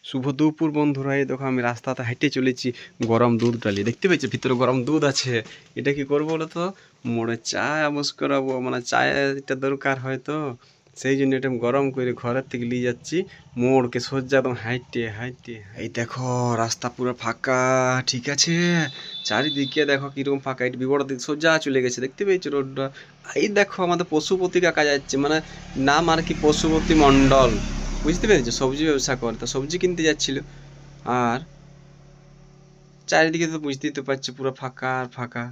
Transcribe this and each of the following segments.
শুভ দুপুর বন্ধুরা, এই দেখো আমি রাস্তাতে হেঁটে চলেছি গরম দুধ ডালি। দেখতে পেয়েছি ভিতরে গরম দুধ আছে। এটা কি করবো বলো তো? মোড়ে চা আমস করাবো, মানে চাটা দরকার হয় তো, সেই জন্য এটা গরম করে ঘরের থেকে নিয়ে যাচ্ছি মোড়কে সোজা একদম হাইটে হাইটে। এই দেখো রাস্তা পুরো ফাঁকা, ঠিক আছে। চারিদিকে দেখো কিরকম ফাঁকা, এটা বিবর দিক সোজা চলে গেছে। দেখতে পেয়েছো রোডটা? এই দেখো আমাদের পশুপতি কাকা যাচ্ছে, মানে নাম আর কি পশুপতি মণ্ডল, বুঝতে পেরেছো? সবজি ব্যবসা করে, তো সবজি কিনতে যাচ্ছিল। আর চারিদিকে তো বুঝতেই তো পারছো পুরো ফাঁকা আর ফাঁকা,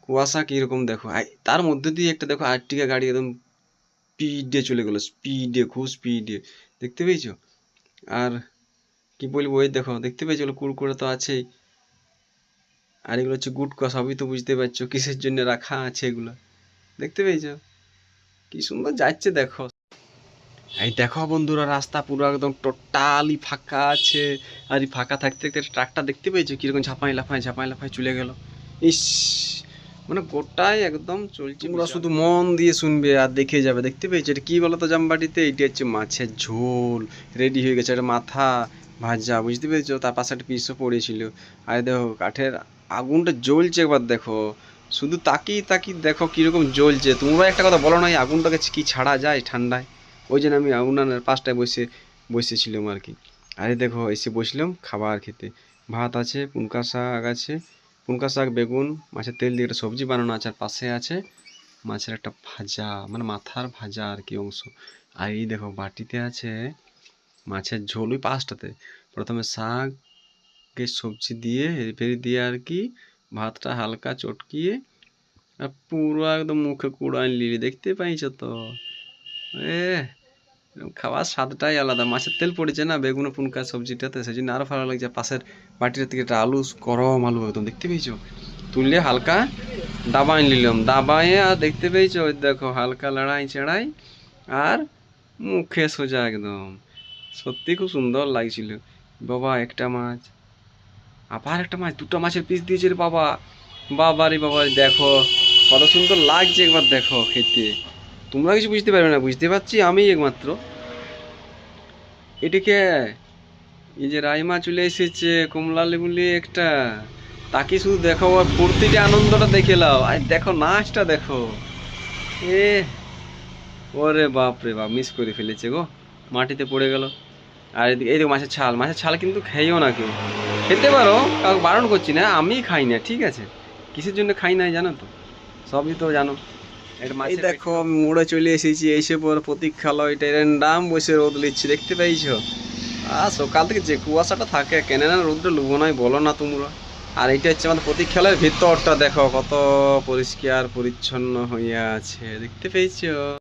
কুয়াশা কিরকম দেখো। তার মধ্যে দিয়ে একটা দেখো আর্টিকা গাড়ি একদম স্পিডে চলে গেলো, স্পিডে, খুব স্পিডে। দেখতে পেয়েছো? আর কি বলবো, ওই দেখো দেখতে পেয়েছো কুড়কুড়ে তো আছেই, আর এগুলো হচ্ছে গুটকা, সবই তো বুঝতে পারছো কিসের জন্য রাখা আছে এগুলো। দেখতে পেয়েছো কি সুন্দর যাচ্ছে দেখো। এই দেখো বন্ধুরা রাস্তা পুরো একদম টোটালি ফাঁকা আছে। আর এই ফাঁকা থাকতে থাকতে ট্রাকটা দেখতে পেয়েছো কিরকম ঝাপাই লাফাই চলে গেল। ইস, মানে গোটাই একদম চলছে। তোমরা শুধু মন দিয়ে শুনবে আর দেখে যাবে। দেখতে পেয়েছো এটা কি বলতো জামবাটিতে? এটা হচ্ছে মাছের ঝোল রেডি হয়ে গেছে। এটা মাথা ভাজা, বুঝতে পেরেছো? তার পাশে একটা পিসও পড়েছিল। আর দেখো কাঠের আগুনটা জ্বলছে, একবার দেখো, শুধু তাকিয়ে তাকিয়ে দেখো কিরকম জ্বলছে। তোমরা একটা কথা বলো না, এই আগুনটাকে কি ছাড়া যায় ঠান্ডায়? ওই জন্য আমি উনানের পাশটায় বসেছিলাম আর কি। আরে দেখো এসে বসলাম খাবার খেতে। ভাত আছে, পুনকা শাক আছে, পুনকা শাক, বেগুন, মাছের তেল দিয়ে একটা সবজি বানানো আছে, আর পাশে আছে মাছের একটা ভাজা, মানে মাথার ভাজা আর কি অংশ। আর এই দেখো বাটিতে আছে মাছের ঝোল। ওই পাশটাতে প্রথমে শাকে সবজি দিয়ে ফেরি দিয়ে আর কি, ভাতটা হালকা চটকিয়ে, আর পুরো একদম মুখে কুড়াই নিলি। দেখতে পাইছো তো? এ খাওয়ার স্বাদটাই আলাদা। মাছের তেল পড়েছে না বেগুন পুনকা সবজিটাতে, সেই জন্য আরো ভালো লাগছে। পাশের বাটিটা থেকে একটা আলু, গরম আলু একদম, দেখতে পেয়েছো? তুললে হালকা দাবাই নিলাম, দাবাইয়ে আর দেখতে পেয়েছো ওই দেখো হালকা লড়াই চড়াই, আর মুখে সোজা একদম। সত্যি খুব সুন্দর লাগছিল। বাবা একটা মাছ, আবার একটা মাছ, দুটো মাছের পিস দিয়েছে রে বাবা। বাবা রে বাবা, দেখো কত সুন্দর লাগছে, একবার দেখো খেতে। তোমরা কিছু বুঝতে পারবে না, বুঝতে পারছি আমি একমাত্র। এটিকে এই যে রাইমা চলে এসেছে, কমলা লেবু নিয়ে একটা, তাকে শুধু দেখো আর ফুর্তিটা আনন্দটা দেখে নাও। আর দেখো নাচটা দেখো। এ ওরে বাপ রে বাপ, মিস করে ফেলেছে গো, মাটিতে পড়ে গেল। আর এদিকে এই দেখো মাছের ছাল, মাছের ছাল কিন্তু খেয়েও না কেউ। খেতে পারো, কাউকে বারণ করছি না, আমি খাই না, ঠিক আছে? কিসের জন্য খাই না জানো তো? সবই তো জানো। এই দেখো আমি মোড়ে চলে এসেছি, এসে পর প্রতীক্ষালয়টা র্যান্ডাম বসে রোদ নিচ্ছি। দেখতে পাইছো? আর সকাল থেকে যে কুয়াশাটা থাকে, কেন না রোদটা লুবো নাই বলো না তোমরা? আর এটা হচ্ছে আমাদের প্রতীক্ষালয়ের ভিতরটা, দেখো কত পরিষ্কার পরিচ্ছন্ন হয়ে আছে। দেখতে পেয়েছো?